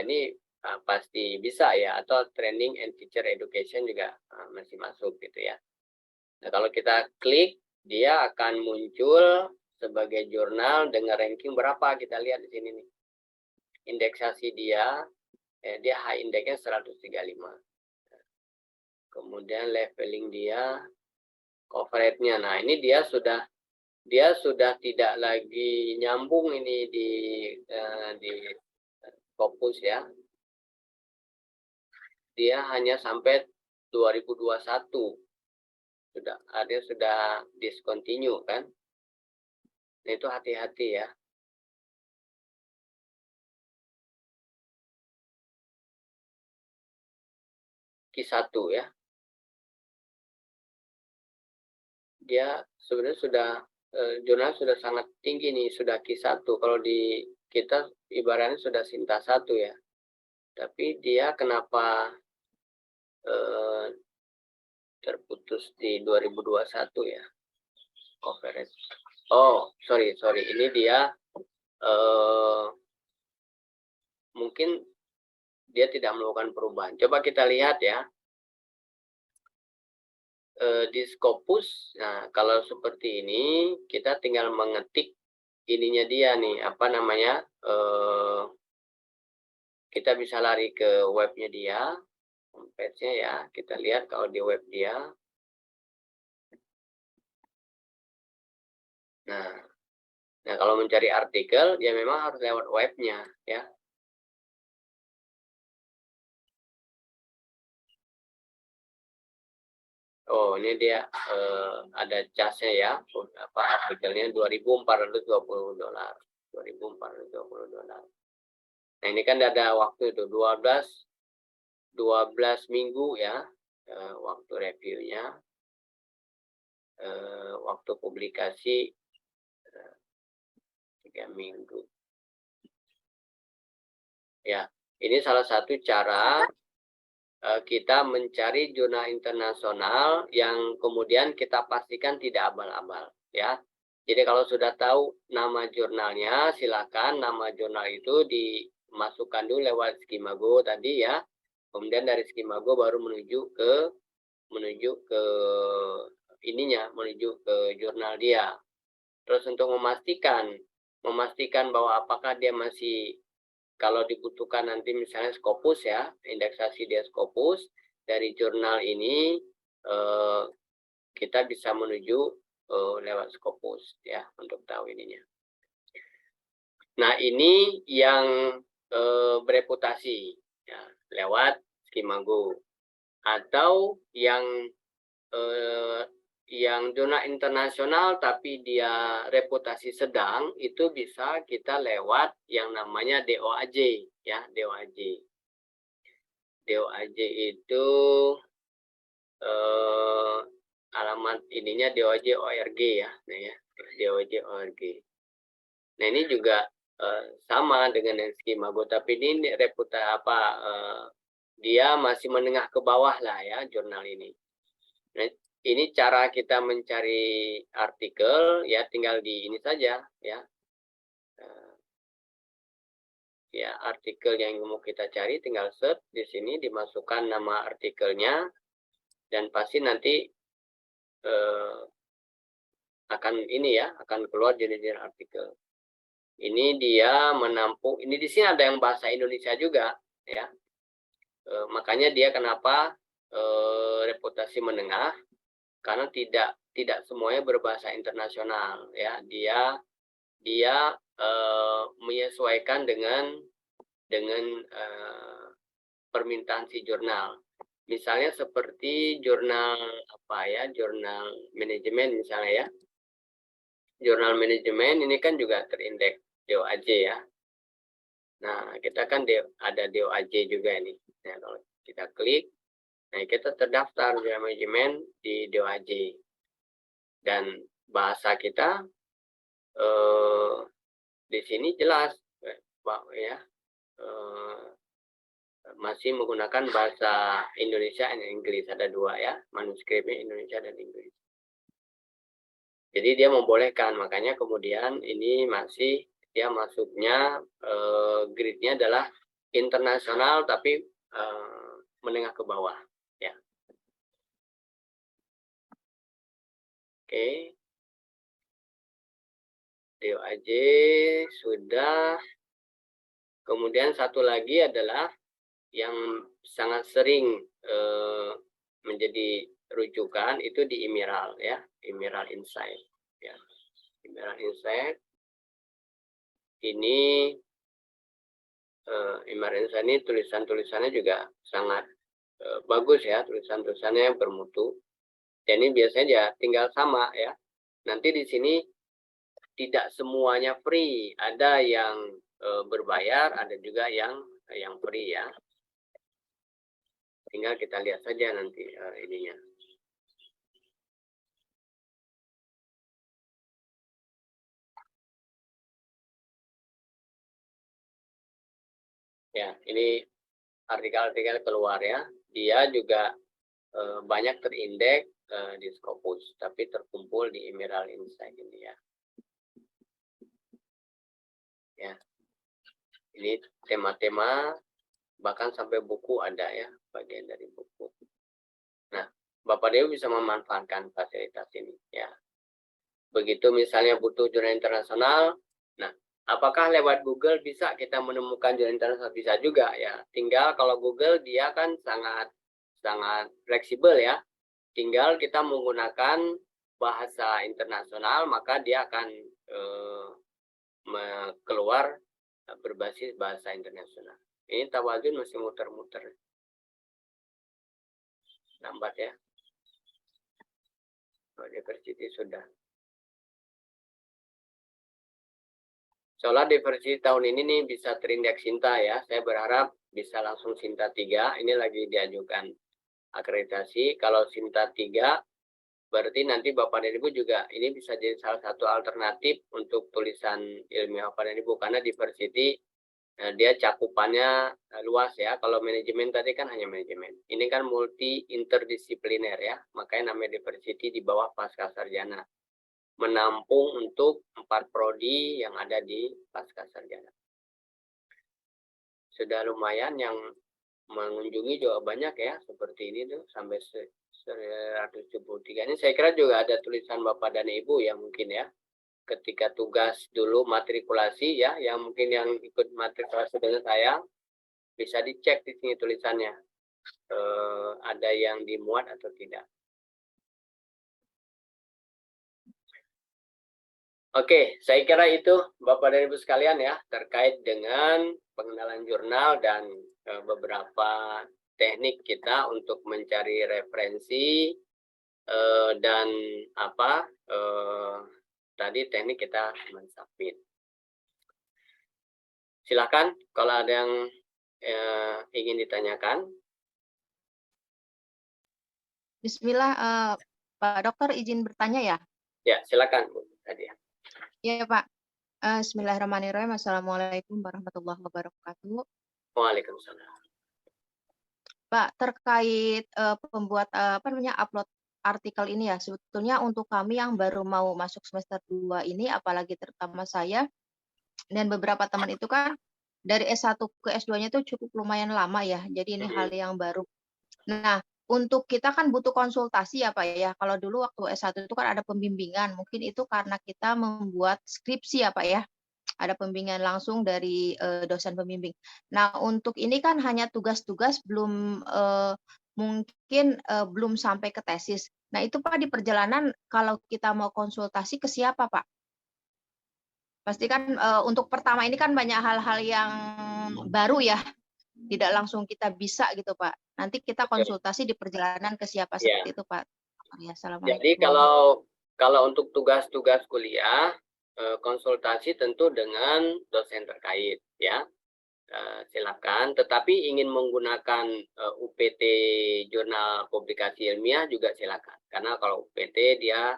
ini pasti bisa ya, atau training and teacher education juga masih masuk gitu ya. Nah, kalau kita klik, dia akan muncul sebagai jurnal dengan ranking berapa, kita lihat di sini nih. Indeksasi dia high indexnya 135. Kemudian leveling dia, coverage-nya. Nah, ini dia sudah tidak lagi nyambung ini di Scopus ya. Dia hanya sampai 2021. Sudah discontinue kan. Nah, itu hati-hati ya. Q1 ya. Dia sebenarnya sudah jurnal sudah sangat tinggi nih, sudah Q1. Kalau di kita ibaratnya sudah Sinta 1 ya. Tapi dia kenapa terputus di 2021 ya? Coverage. Oh, sorry. Ini dia mungkin dia tidak melakukan perubahan. Coba kita lihat ya. Di Scopus, nah kalau seperti ini, kita tinggal mengetik ininya dia nih, apa namanya, kita bisa lari ke webnya dia, homepage-nya ya, kita lihat kalau di web dia. Nah kalau mencari artikel, ya memang harus lewat webnya ya. Oh, ini dia ada casnya ya, apa artikelnya $2.420. $2.420. Nah, ini kan ada waktu itu 12 minggu ya, waktu reviewnya, waktu publikasi 3 minggu. Ya, ini salah satu cara kita mencari jurnal internasional yang kemudian kita pastikan tidak abal-abal ya. Jadi kalau sudah tahu nama jurnalnya, silakan nama jurnal itu dimasukkan dulu lewat Skimago tadi ya. Kemudian dari Skimago baru menuju ke jurnal dia. Terus untuk memastikan bahwa apakah dia masih, kalau dibutuhkan nanti misalnya Scopus ya, indeksasi dia Scopus, dari jurnal ini kita bisa menuju lewat Scopus ya, untuk tahu ininya. Nah, ini yang bereputasi ya, lewat Skimago. Atau yang jurnal internasional tapi dia reputasi sedang, itu bisa kita lewat yang namanya DOAJ ya, DOAJ. DOAJ itu alamat ininya DOAJ ORG ya, nah ya, DOAJ ORG. Nah, ini juga sama dengan yang Skimago, tapi ini dia masih menengah ke bawah lah ya jurnal ini. Nah, ini cara kita mencari artikel ya, tinggal di ini saja ya. Ya, artikel yang mau kita cari tinggal search di sini, dimasukkan nama artikelnya, dan pasti nanti akan ini ya, akan keluar jenis-jenis artikel. Ini dia menampung, ini di sini ada yang bahasa Indonesia juga ya. Makanya dia kenapa reputasi menengah, karena tidak semuanya berbahasa internasional ya. Dia menyesuaikan dengan permintaan si jurnal. Misalnya seperti jurnal jurnal manajemen misalnya ya. Jurnal manajemen ini kan juga terindeks DOAJ ya. Nah, kita kan ada DOAJ juga ini. Nah, kalau kita klik, nah kita terdaftar jurnal manajemen di DOAJ. Dan bahasa kita di sini jelas ya, masih menggunakan bahasa Indonesia dan Inggris, ada dua ya, manuskripnya Indonesia dan Inggris. Jadi dia membolehkan, makanya kemudian ini masih dia masuknya grade-nya adalah internasional tapi menengah ke bawah ya. Oke. DOAJ sudah. Kemudian satu lagi adalah yang sangat sering menjadi rujukan itu di Emerald ya, Emerald Insight ya. Emerald Insight ini Emerald Insight ini tulisannya juga sangat bagus ya, tulisannya yang bermutu. Dan ini biasanya ya tinggal sama ya. Nanti di sini tidak semuanya free, ada yang berbayar, ada juga yang free ya. Tinggal kita lihat saja nanti ininya. Ya, ini artikel-artikel keluar ya. Dia juga banyak terindeks di Scopus, tapi terkumpul di Emerald Insight ini ya. Ya, ini tema-tema bahkan sampai buku ada ya, bagian dari buku. Nah, Bapak Dewi bisa memanfaatkan fasilitas ini ya. Begitu misalnya butuh jurnal internasional, nah apakah lewat Google bisa kita menemukan jurnal internasional? Bisa juga ya. Tinggal kalau Google dia kan sangat fleksibel ya. Tinggal kita menggunakan bahasa internasional, maka dia akan keluar berbasis bahasa internasional. Ini Tawazun masih muter-muter. Lambat ya. Diversity sudah. Soalnya diversity tahun ini nih bisa terindeks Sinta ya. Saya berharap bisa langsung Sinta 3. Ini lagi diajukan akreditasi. Kalau Sinta 3, berarti nanti Bapak dan Ibu juga ini bisa jadi salah satu alternatif untuk tulisan ilmiah Bapak dan Ibu. Karena diversity dia cakupannya luas ya. Kalau manajemen tadi kan hanya manajemen. Ini kan multi interdisipliner ya. Makanya namanya diversity di bawah Pascasarjana. Menampung untuk 4 prodi yang ada di Pascasarjana. Sudah lumayan yang mengunjungi juga banyak ya, seperti ini tuh sampai 173. Ini saya kira juga ada tulisan Bapak dan Ibu yang mungkin ya, ketika tugas dulu matrikulasi ya, yang mungkin yang ikut matrikulasi dengan saya, bisa dicek di sini tulisannya, ada yang dimuat atau tidak. Oke, saya kira itu Bapak dan Ibu sekalian ya, terkait dengan pengenalan jurnal dan beberapa teknik kita untuk mencari referensi dan tadi teknik kita mensubmit. Silakan kalau ada yang ingin ditanyakan. Bismillah, Pak Dokter izin bertanya ya? Ya, silakan Bu tadi ya. Iya Pak. Bismillahirrahmanirrahim. Assalamualaikum warahmatullahi wabarakatuh. Waalaikumsalam. Pak, terkait pembuat upload artikel ini ya, sebetulnya untuk kami yang baru mau masuk semester 2 ini, apalagi terutama saya dan beberapa teman itu kan dari S1 ke S2-nya itu cukup lumayan lama ya. Jadi ini hal yang baru. Nah, untuk kita kan butuh konsultasi ya Pak ya. Kalau dulu waktu S1 itu kan ada pembimbingan. Mungkin itu karena kita membuat skripsi ya Pak ya. Ada pembimbingan langsung dari dosen pembimbing. Nah, untuk ini kan hanya tugas-tugas belum mungkin belum sampai ke tesis. Nah, itu Pak di perjalanan kalau kita mau konsultasi ke siapa Pak? Pasti kan untuk pertama ini kan banyak hal-hal yang baru ya. Tidak langsung kita bisa gitu Pak. Nanti kita konsultasi di perjalanan ke siapa seperti itu Pak. Ya, assalamualaikum. Jadi kalau untuk tugas-tugas kuliah, konsultasi tentu dengan dosen terkait ya. Silakan, tetapi ingin menggunakan UPT Jurnal Publikasi Ilmiah juga silakan. Karena kalau UPT dia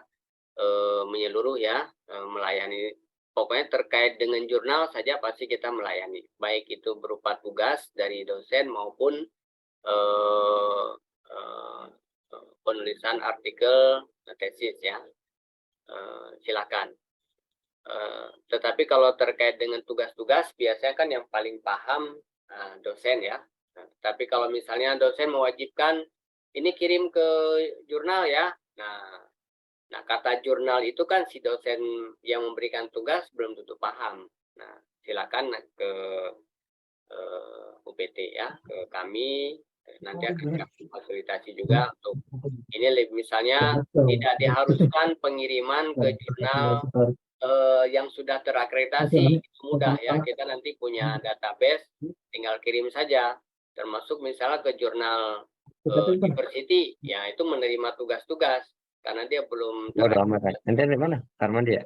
menyeluruh ya, melayani. Pokoknya terkait dengan jurnal saja pasti kita melayani. Baik itu berupa tugas dari dosen maupun penulisan artikel tesis ya. Silakan. Tetapi kalau terkait dengan tugas-tugas biasanya kan yang paling paham dosen ya. Nah, tapi kalau misalnya dosen mewajibkan ini kirim ke jurnal ya. Nah, kata jurnal itu kan si dosen yang memberikan tugas belum tentu paham. Nah, silakan ke UPT ya, ke kami. Nanti akan kami fasilitasi juga untuk ini misalnya tidak diharuskan pengiriman ke jurnal yang sudah terakreditasi, itu mudah ya. Kita nanti punya database, tinggal kirim saja. Termasuk misalnya ke jurnal university, ya itu menerima tugas-tugas karena dia belum terakreditasi. Nanti dari mana? Armandi ya?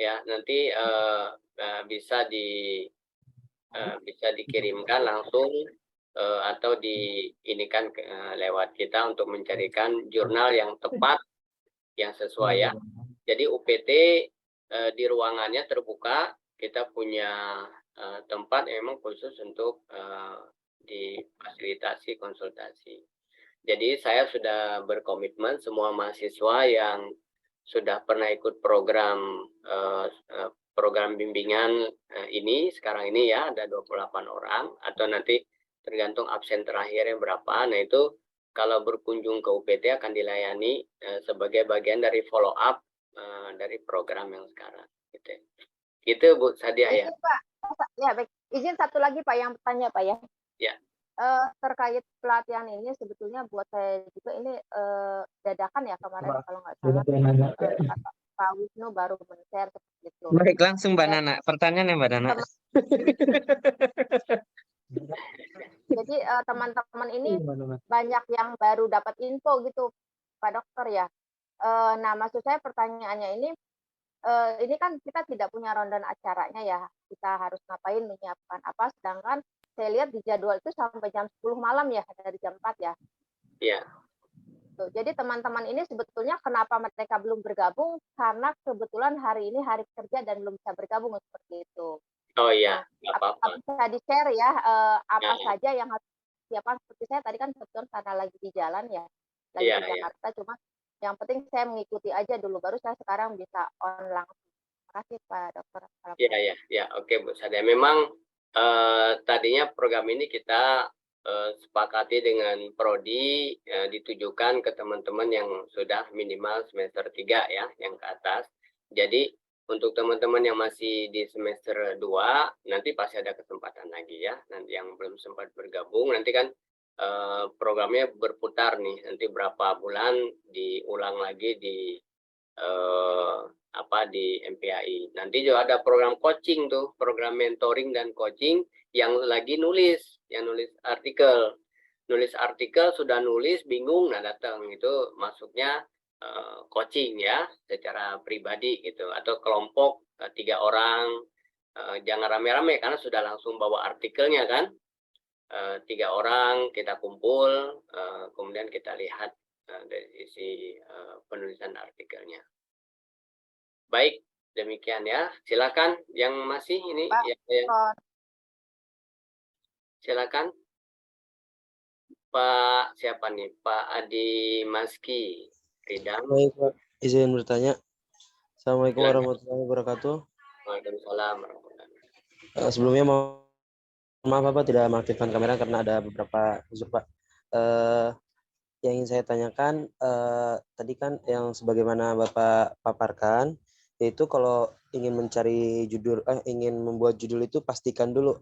Ya, nanti bisa dikirimkan langsung atau diinikan lewat kita untuk mencarikan jurnal yang tepat, yang sesuai ya. Jadi UPT di ruangannya terbuka, kita punya tempat memang khusus untuk difasilitasi konsultasi. Jadi saya sudah berkomitmen semua mahasiswa yang sudah pernah ikut program bimbingan ini sekarang ini ya, ada 28 orang atau nanti tergantung absen terakhirnya berapa. Nah itu kalau berkunjung ke UPT akan dilayani sebagai bagian dari follow up dari program yang sekarang. Gitu Bu Sadia ya. Pak, ya baik. Izin satu lagi Pak yang bertanya Pak ya. Ya. Terkait pelatihan ini sebetulnya buat saya juga ini dadakan ya kemarin kalau nggak salah Pak Wisnu baru men-share seperti itu. Baik, langsung Mbak Nana. Pertanyaannya Mbak Nana. Jadi teman-teman ini banyak yang baru dapat info gitu Pak Dokter ya. Nah maksud saya pertanyaannya ini kan kita tidak punya rundown acaranya ya. Kita harus ngapain, menyiapkan apa, sedangkan saya lihat di jadwal itu sampai jam 10 malam ya, dari jam 4 ya. Iya. Jadi teman-teman ini sebetulnya kenapa mereka belum bergabung, karena kebetulan hari ini hari kerja dan belum bisa bergabung seperti itu. Oh iya, nggak apa-apa. Bisa di-share ya, apa saja yang harus disiapkan. Seperti saya tadi kan kebetulan karena lagi di jalan ya, lagi di Jakarta, cuma yang penting saya mengikuti aja dulu, baru saya sekarang bisa on langsung. Terima kasih Pak Dokter. Ya, oke Bu Sadia. Memang tadinya program ini kita sepakati dengan Prodi ditujukan ke teman-teman yang sudah minimal semester 3 ya, yang ke atas. Jadi untuk teman-teman yang masih di semester 2 nanti pasti ada kesempatan lagi ya. Nanti yang belum sempat bergabung nanti kan programnya berputar nih, nanti berapa bulan diulang lagi di di MPAI. Nanti juga ada program coaching tuh, program mentoring dan coaching yang lagi nulis artikel. Nulis artikel sudah nulis bingung, nah datang itu masuknya coaching ya secara pribadi gitu, atau kelompok 3 orang, jangan rame-rame karena sudah langsung bawa artikelnya kan. 3 orang kita kumpul, kemudian kita lihat dari sisi penulisan artikelnya. Baik, demikian ya. Silakan yang masih ini Pak, silakan. Pak siapa nih? Pak Adi Maski Ridang. Baik Pak, izin bertanya. Assalamualaikum warahmatullahi wabarakatuh. Waalaikumsalam warahmatullahi wabarakatuh. Sebelumnya maaf Bapak tidak mengaktifkan kamera karena ada beberapa unsur Pak. Yang ingin saya tanyakan tadi kan yang sebagaimana Bapak paparkan, yaitu kalau ingin mencari judul, ingin membuat judul itu pastikan dulu